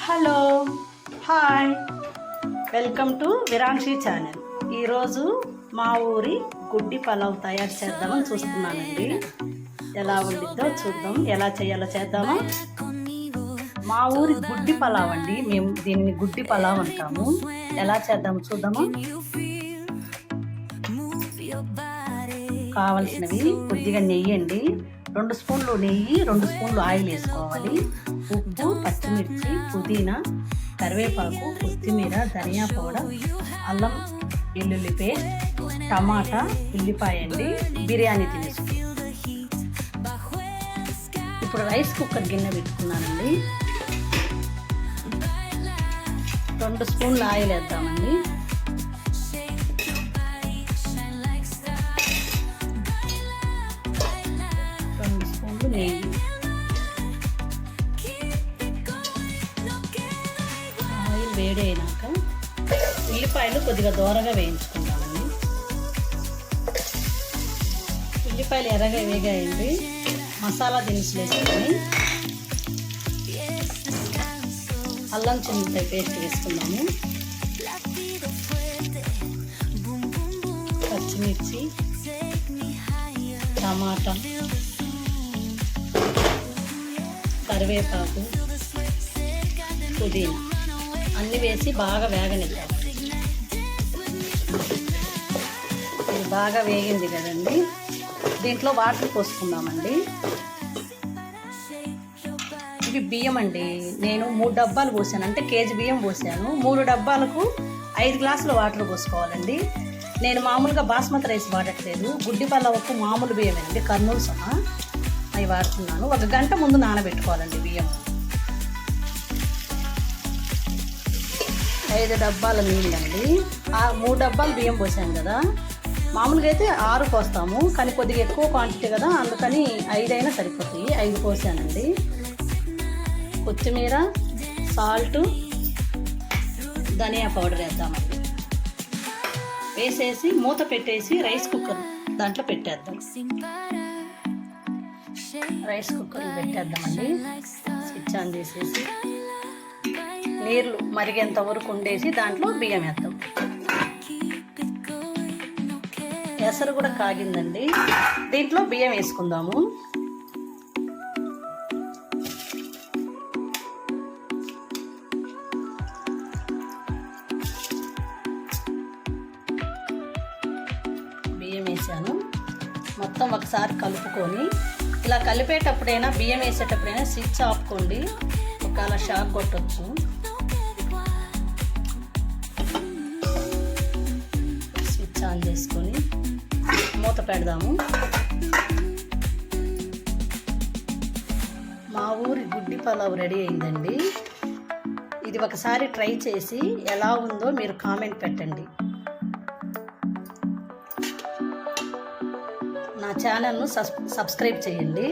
Hello hi welcome to Virankshi channel. ఈరోజు మా ఊరి గుడ్డి పలావ్ తయారు చేద్దామని చూస్తున్నానండి. ఎలా ఉండిద్దో చూద్దాం, ఎలా చేయాలో చేద్దామా. మా ఊరి గుడ్డి పలావ్ అండి, మేము దీన్ని గుడ్డి పలావ్ అంటాము. ఎలా చేద్దాము చూద్దామా. కావలసినవి కొద్దిగా నెయ్యి అండి, 2 స్పూన్లు నెయ్యి, 2 స్పూన్లు ఆయిల్ వేసుకోవాలి. ఉప్పు, పచ్చిమిర్చి, పుదీనా, కరివేపాకు, కొత్తిమీర, ధనియా పౌడర్, అల్లం వెల్లుల్లి పేస్ట్, టమాటా, ఉల్లిపాయ అండి, బిర్యానీ దినుసు. ఇప్పుడు రైస్ కుక్కర్ గిన్నె పెట్టుకున్నానండి. 2 స్పూన్లు ఆయిల్ వేద్దామండి. నెయ్యి, ఆయిల్ వేడి అయినాక ఉల్లిపాయలు కొద్దిగా దూరగా వేయించుకుందామండి. ఉల్లిపాయలు ఎర్రగా వేగాయండి. మసాలా దినుసులు వేసుకొని అల్లం చిన్నకాయ పేస్ట్ వేసుకున్నాము. పచ్చిమిర్చి, టమాటా, కరివేపాకు, పుదీనా అన్నీ వేసి బాగా వేగనిద్దాం. ఇది బాగా వేగింది కదండి, దీంట్లో వాటర్ పోసుకుందామండి. ఇవి బియ్యం అండి, నేను 3 డబ్బాలు పోసాను, అంటే కేజీ బియ్యం పోసాను. 3 డబ్బాలకు 5 గ్లాసులు వాటర్ పోసుకోవాలండి. నేను మామూలుగా బాస్మతి రైస్ వాడట్లేదు, గుడ్డి పలావుకు మామూలు బియ్యం అండి, కర్నూలు సహా అవి వాడుతున్నాను. 1 గంట ముందు నానబెట్టుకోవాలండి బియ్యం. 5 డబ్బాల నీళ్ళండి, 3 డబ్బాలు బియ్యం పోసాను కదా. మామూలుగా అయితే 6 పోస్తాము, కానీ కొద్దిగా ఎక్కువ క్వాంటిటీ కదా, అందుకని 5 అయినా సరిపోతాయి. 5 పోసానండి. కొత్తిమీర, సాల్ట్, ధనియా పౌడర్ వేద్దామండి. వేసేసి మూత పెట్టేసి రైస్ కుక్కర్ దాంట్లో పెట్టేద్దాం. రైస్ కుక్కర్ పెట్టేద్దామండి. స్విచ్ ఆన్ చేసేసి నీళ్ళు మరిగేంత వరకు ఉండేసి దాంట్లో బియ్యం వేద్దాం. ఎసరు కూడా కాగిందండి, దీంట్లో బియ్యం వేసుకుందాము. బియ్యం వేసాను, మొత్తం ఒకసారి కలుపుకొని, ఇలా కలిపేటప్పుడైనా బియ్యం వేసేటప్పుడైనా స్విచ్ ఆపుకోండి, ఒకవేళ షాక్ కొట్టచ్చు. స్విచ్ ఆన్ చేసుకొని మూత పెడదాము. మా ఊరి గుడ్డి పలావ్ రెడీ అయిందండి. ఇది ఒకసారి ట్రై చేసి ఎలా ఉందో మీరు కామెంట్ పెట్టండి. నా ఛానల్ను సబ్స్క్రైబ్ చేయండి.